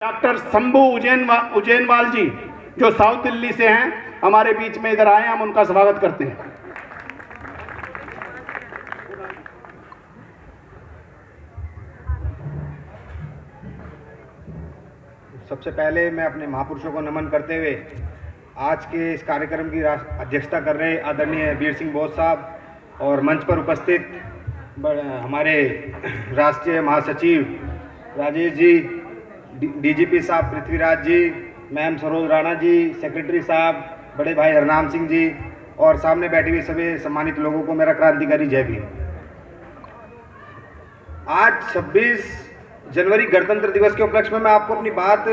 Doctor Shambhu Ujjainwal जी जो south Delhi से हैं, हमारे बीच में इधर आए, हम उनका स्वागत करते हैं। सबसे पहले मैं अपने महापुरुषों को नमन करते हुए आज के इस कार्यक्रम की अध्यक्षता कर रहे आदरणीय वीर सिंह बोस साहब और मंच पर उपस्थित हमारे राष्ट्रीय महासचिव राजेश जी, डीजीपी साहब पृथ्वीराज जी, मैम सरोज राणा जी, सेक्रेटरी साहब, बड़े भाई हरनाम सिंह जी और सामने बैठे हुए सभी सम्मानित लोगों को मेरा क्रांतिकारी जय भीम। आज 26 जनवरी गणतंत्र दिवस के उपलक्ष्य में मैं आपको अपनी बात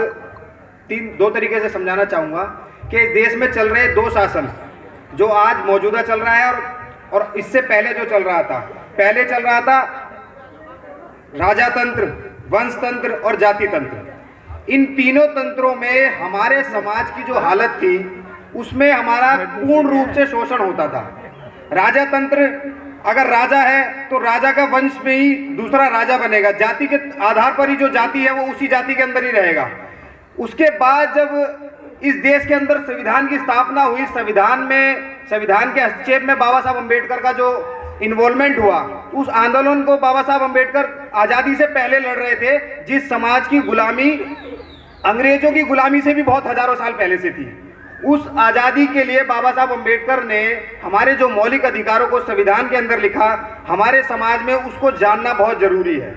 दो तरीके से समझाना चाहूँगा कि इस देश में चल रहे दो शासन जो आज मौजूदा चल रहा है और इससे पहले जो चल रहा था, पहले चल रहा था राजातंत्र, वंशतंत्र और जाति तंत्र। इन तीनों तंत्रों में हमारे समाज की जो हालत थी उसमें हमारा पूर्ण रूप से शोषण होता था। राजातंत्र, अगर राजा है तो राजा का वंश में ही दूसरा राजा बनेगा, जाति के आधार पर ही जो जाति है वो उसी जाति के अंदर ही रहेगा। उसके बाद जब इस देश के अंदर संविधान की स्थापना हुई, संविधान के हस्तक्षेप में बाबा साहब अम्बेडकर का जो इन्वॉल्वमेंट हुआ, उस आंदोलन को बाबा साहब अम्बेडकर आजादी से पहले लड़ रहे थे, जिस समाज की गुलामी अंग्रेजों की गुलामी से भी बहुत हजारों साल पहले से थी। उस आजादी के लिए बाबा साहब अम्बेडकर ने हमारे जो मौलिक अधिकारों को संविधान के अंदर लिखा, हमारे समाज में उसको जानना बहुत जरूरी है।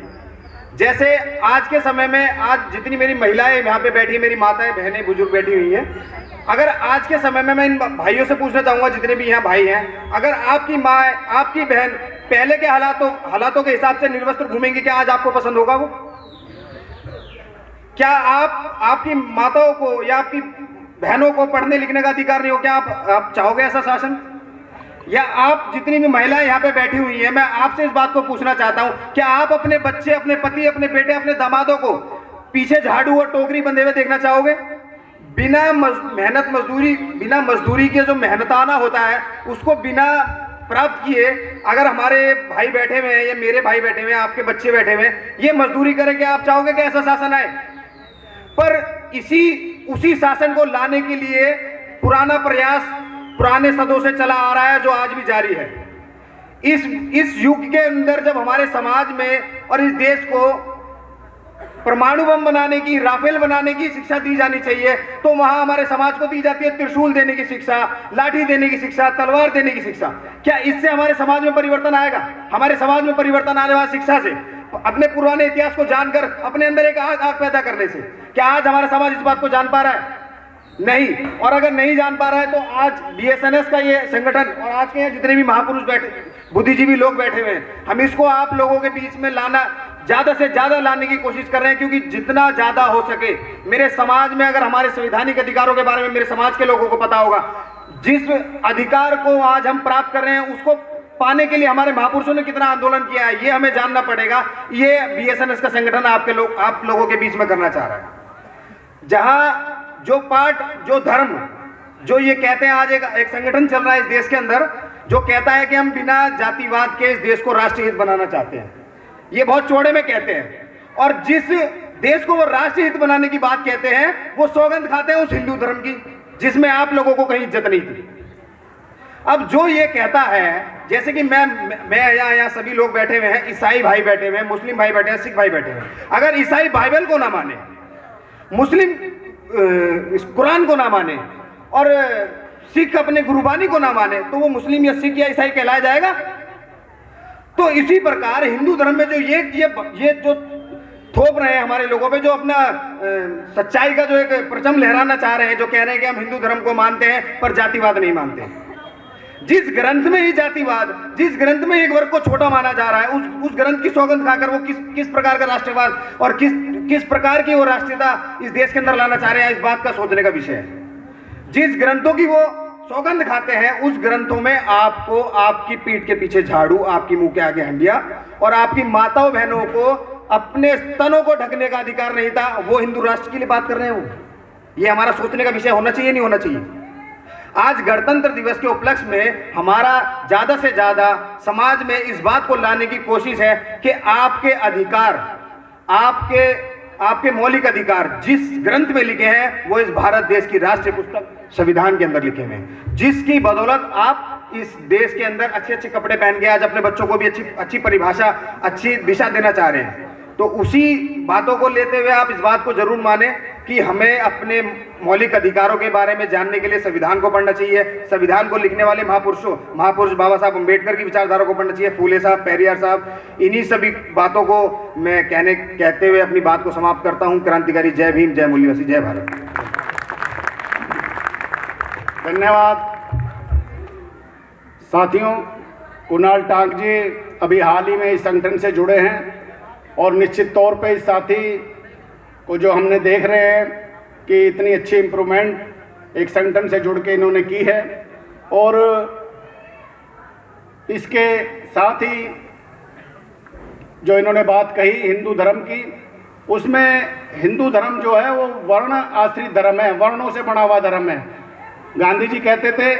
जैसे आज के समय में, आज जितनी मेरी महिलाएं यहाँ पे बैठी, मेरी माताएं, बहनें, बुजुर्ग बैठी हुई हैं, अगर आज के समय में मैं इन भाइयों से पूछना चाहूंगा, जितने भी यहाँ भाई हैं, अगर आपकी माँ, आपकी बहन पहले के हालातों के हिसाब से निर्वस्त्र घूमेंगी, क्या आज आपको पसंद होगा वो? क्या आपकी माताओं को या आपकी बहनों को पढ़ने लिखने का अधिकार नहीं हो? क्या आप चाहोगे ऐसा शासन? या आप जितनी भी महिलाएं यहाँ पे बैठी हुई हैं, मैं आपसे इस बात को पूछना चाहता हूं, क्या आप अपने बच्चे, अपने पति, अपने बेटे, अपने दामादों को पीछे झाड़ू और टोकरी बंधे हुए देखना चाहोगे? बिना मजदूरी के जो मेहनताना होता है उसको बिना प्राप्त किए अगर हमारे भाई बैठे हुए हैं या मेरे भाई बैठे हुए हैं, आपके बच्चे बैठे हुए हैं, ये मजदूरी करेंगे, आप चाहोगे कि ऐसा शासन आए? पर उसी शासन को लाने के लिए पुराना प्रयास पुराने सदों से चला आ रहा है, जो आज भी जारी है। इस युग के अंदर जब हमारे समाज में और इस देश को परमाणु बम बनाने की, राफेल बनाने की शिक्षा दी जानी चाहिए, तो वहां हमारे समाज को दी जाती है त्रिशूल देने की शिक्षा, लाठी देने की शिक्षा, तलवार देने की शिक्षा। क्या इससे हमारे समाज में परिवर्तन आएगा? हमारे समाज में परिवर्तन आने वाला शिक्षा से, अपने पुराने इतिहास को जानकर अपने अंदर एक आग पैदा करने से। क्या आज हमारा समाज इस बात को जान पा रहा है? नहीं। और अगर नहीं जान पा रहा है तो आज बीएसएनएस का ये संगठन और आज के जितने भी महापुरुष बैठे, बुद्धिजीवी लोग बैठे हुए हैं, हम इसको आप लोगों के बीच में लाना, ज्यादा से ज्यादा लाने की कोशिश कर रहे हैं, क्योंकि जितना ज्यादा हो सके मेरे समाज में, अगर हमारे संवैधानिक अधिकारों के बारे में मेरे समाज के लोगों को पता होगा, जिस अधिकार को आज हम प्राप्त कर रहे हैं उसको पाने के लिए हमारे महापुरुषों ने कितना आंदोलन किया है, ये हमें जानना पड़ेगा। ये बीएसएनएस का संगठन आप लोगों के बीच में करना चाह रहा है। जहां जो पार्ट, जो धर्म, जो ये कहते हैं, आज एक संगठन चल रहा है इस देश के अंदर जो कहता है कि हम बिना जातिवाद के इस देश को राष्ट्रहित बनाना चाहते हैं। ये बहुत चौड़े में कहते हैं, और जिस देश को वो राष्ट्रहित बनाने की बात कहते हैं, वो सौगंध खाते हैं उस हिंदू धर्म की, जिसमें आप लोगों को कहीं इज्जत नहीं थी। अब जो ये कहता है, जैसे कि मैं यहाँ सभी लोग बैठे हुए हैं, ईसाई भाई बैठे हुए हैं, मुस्लिम भाई बैठे हैं, सिख भाई बैठे हैं, अगर ईसाई बाइबल को ना माने, मुस्लिम कुरान को ना माने और सिख अपने गुरुबानी को ना माने, तो वो मुस्लिम या सिख या ईसाई कहलाया जाएगा? तो इसी प्रकार हिंदू धर्म में जो ये जो थोप रहे हैं हमारे लोगों पे, जो अपना सच्चाई का जो एक परचम लहराना चाह रहे हैं, जो कह रहे हैं कि हम हिंदू धर्म को मानते हैं पर जातिवाद नहीं मानते। जिस ग्रंथ में ही जातिवाद, जिस ग्रंथ में एक वर्ग को छोटा माना जा रहा है, उस ग्रंथ की सौगंध खाकर वो किस प्रकार का राष्ट्रवाद और किस प्रकार की वो राष्ट्रीयता इस देश के अंदर लाना चाह रहे हैं, इस बात का सोचने का विषय है। जिस ग्रंथों की वो सौगंध खाते हैं, उस ग्रंथों में आपको आपकी पीठ के पीछे झाड़ू, आपकी मुंह के आगे हंडिया और आपकी माताओं बहनों को अपने स्तनों को ढकने का अधिकार नहीं था। वो हिंदू राष्ट्र के लिए बात कर रहे हैं। ये हमारा सोचने का विषय होना चाहिए, नहीं होना चाहिए? आज गणतंत्र दिवस के उपलक्ष्य में हमारा ज्यादा से ज्यादा समाज में इस बात को लाने की कोशिश है कि आपके अधिकार, आपके आपके मौलिक अधिकार जिस ग्रंथ में लिखे हैं वो इस भारत देश की राष्ट्रीय पुस्तक संविधान के अंदर लिखे हुए हैं, जिसकी बदौलत आप इस देश के अंदर अच्छे अच्छे कपड़े पहन के आज अपने बच्चों को भी अच्छी परिभाषा, अच्छी दिशा देना चाह रहे हैं। तो उसी बातों को लेते हुए आप इस बात को जरूर माने कि हमें अपने मौलिक अधिकारों के बारे में जानने के लिए संविधान को पढ़ना चाहिए। संविधान को लिखने वाले महापुरुष बाबा साहब अम्बेडकर की विचारधारा को पढ़ना चाहिए, फूले साहब, पेरियार साहब। इन्हीं सभी बातों को मैं कहते हुए अपनी बात को समाप्त करता हूं। क्रांतिकारी जय भीम, जय मूल्यवासी, जय भारत। धन्यवाद साथियों। कुणाल टांक जी अभी हाल ही में इस संगठन से जुड़े हैं और निश्चित तौर पे इस साथी को जो हमने देख रहे हैं कि इतनी अच्छी इम्प्रूवमेंट एक संगठन से जुड़ के इन्होंने की है, और इसके साथ ही जो इन्होंने बात कही हिंदू धर्म की, उसमें हिंदू धर्म जो है वो वर्ण आश्रित धर्म है, वर्णों से बना हुआ धर्म है। गांधी जी कहते थे